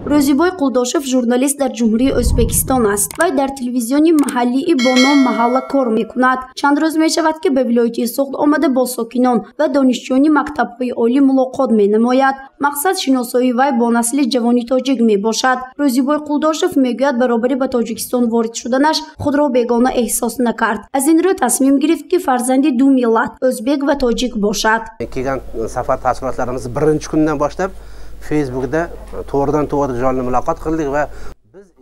Розибой Қулдошев журналист дар Ҷумҳурии Ӯзбекистон аст. Вай дар телевизиони маҳаллии бо ном Маҳалла кор мекунад. Чанд рӯз мешавад ки ба вилояти Суғд омада бо сокинон ва донишҷӯёни мактабҳои олӣ мулоқот менамояд. Мақсад шиносоии вай бо насли ҷавони тоҷик мебошад. Розибой Қулдошев мегӯяд баробари ба Тоҷикистон ворид шуданаш худро бегона эҳсос накард. Аз ин рӯ тасмим гирифт ки фарзанди ду миллат o'zbek va tojik boshad. Kelgan safar taassurotlarimizni birinchi kundan boshlab Facebookda to'g'ridan-to'g'ri jonli muloqot qildik va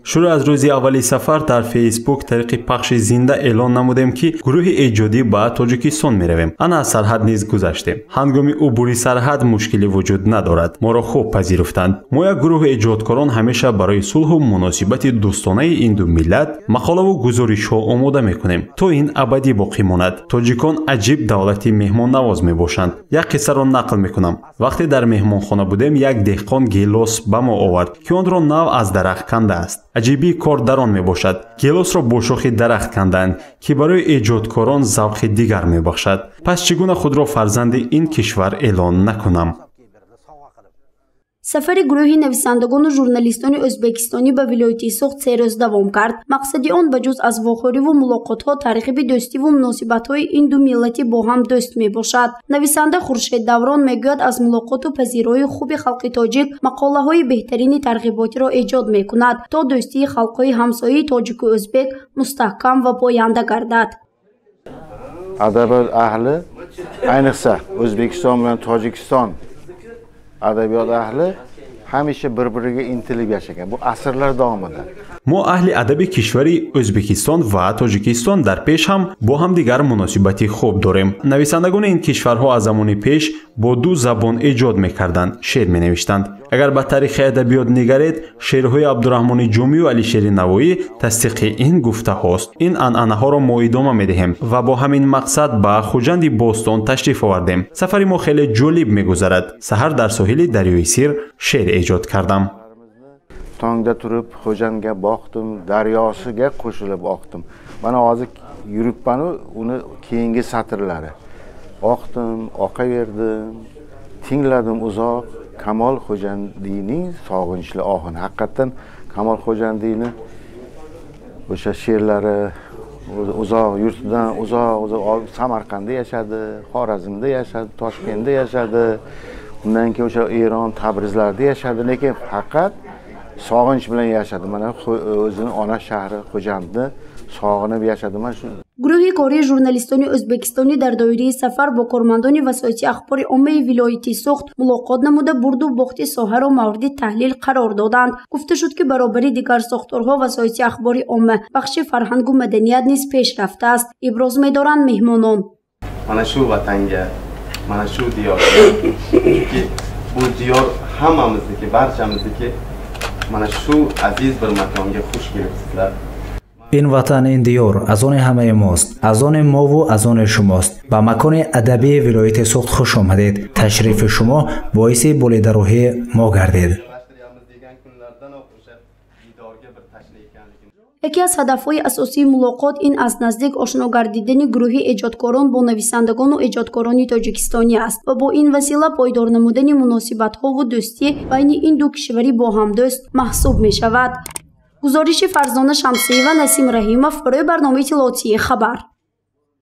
شروع از روز اولی سفر در فیسبوک طریق پخش زنده اعلان نمودیم که گروه ایجادی به تاجیکستان میرویم. آن از سرحد نیز گذشتیم. هنگام عبور سرحد مشکلی وجود ندارد. ما را خوب پذیرفتند. ما یک گروه ایجادکاران همیشه برای صلح و مناسبت دوستانه این دو ملت مقاله و گزارش‌ها آماده میکنیم تا این ابدی باقی ماند. تاجیکان عجیب دولتی مهمان نواز میباشند. یک قصه را نقل میکنم. وقتی در مهمانخانه بودیم یک دهقان گیلاس به ما آورد که آن را نو از درخت کنده است. عجیبی کار در آن می باشد. گیلاس را با شاخ درخت کندند که برای ایجادکاران ذوق دیگر می بخشد. پس چگونه خود را فرزند این کشور اعلان نکنم؟ سفر گروهی نویسندگان و ژورنالیستان ازبکستانی به ولایت سوخت 3 روز دوام کرد. مقصد آن به جز از واخوری و ملاقات‌ها ترغیب دوستی و مناسبت‌های این دو ملتی با هم دوست میباشد. نویسنده خورشید دوران میگوید از ملاقات و پذیرایی خوب خلق تاجیک مقاله‌های بهترین ترغیباتی را ایجاد میکند تا دوستی خلق‌های همسایه تاجیک و ازبک مستحکم و پاینده گردد. ادبیات اهل ayniqsa O'zbekiston bilan Tojikiston adabiyot ahli hamisha bir-biriga intilib yashagan. Bu asrlar davomida. ما اهل ادب کشوری ازبکستان و تاجیکستان در پیش هم با هم دیگر مناسبتی خوب داریم. نویسندگان این کشورها از زمان پیش با دو زبان ایجاد می‌کردند، شعر می‌نوشتند. اگر به تاریخ ادبیات نگرید، شعرهای عبدالرحمن جومی و علی شیر نوایی تصدیق این گفته هاست. این عنعنه‌ها را ما ادامه می‌دهیم و با همین مقصد به خوجند باستان تشریف آوردیم. سفر ما خیلی جالب می‌گذرد. سحر در ساحل دریای سیر شعر ایجاد کردم. Tongda turib Xo'jandga boqdim, daryosiga qo'shilib oqdim. Mana hozir yuribman uni keyingi satrlari. Oqdim, oqaverdim, tingladim uzoq Kamol Xo'jandiyning sog'inchli ohini. Haqiqatan Kamol Xo'jandiyni o'sha she'rlari uzoq yurtidan uzoq Samarqandda yashadi, Xorazmda yashadi, Toshkentda yashadi. Undan keyin o'sha Eron, Tabrizlarda yashadi, lekin faqat sog'inch bilan yashadi. Mana o'zini ona shahri Xo'jandni sog'inib yashadi. Mana shu گروه کاری ژورنالیستان ازبکستانی در دایره سفر با کارمندان وسایط اخبار عامه ولایت سوخت ملاقات نموده برد و باخت ساحه را مورد تحلیل قرار دادند. گفته شد که برابری دیگر ساختارها وسایط اخبار عامه بخش فرهنگ و مدنیت نیز پیش رفته است. ابراز می‌دارند مهمانان. mana shu vatanga, mana shu diyor ki bu diyor hammamizniki, barchamizniki. mana shu aziz bir makonga xush kelibsizlar. این وطن این دیار از آن همه ماست، از آن ما و از آن شماست. به مکان ادبی ولایت سوخت خوش آمدید. تشریف شما باعث بلندروحی ما گردید. یکی از هدفهای اساسی ملاقات این از نزدیک آشنا گردیدن گروه ایجادکاران با نویسندگان و ایجادکاران تاجیکستانی است و با این وسیله پایدار نمودن مناسبت‌ها و دوستی بین این دو کشوری با هم دوست محسوب می شود. گزارش فرزانه شمسی و نسیم رحیمов برای برنامه اطلاعاتی خبر.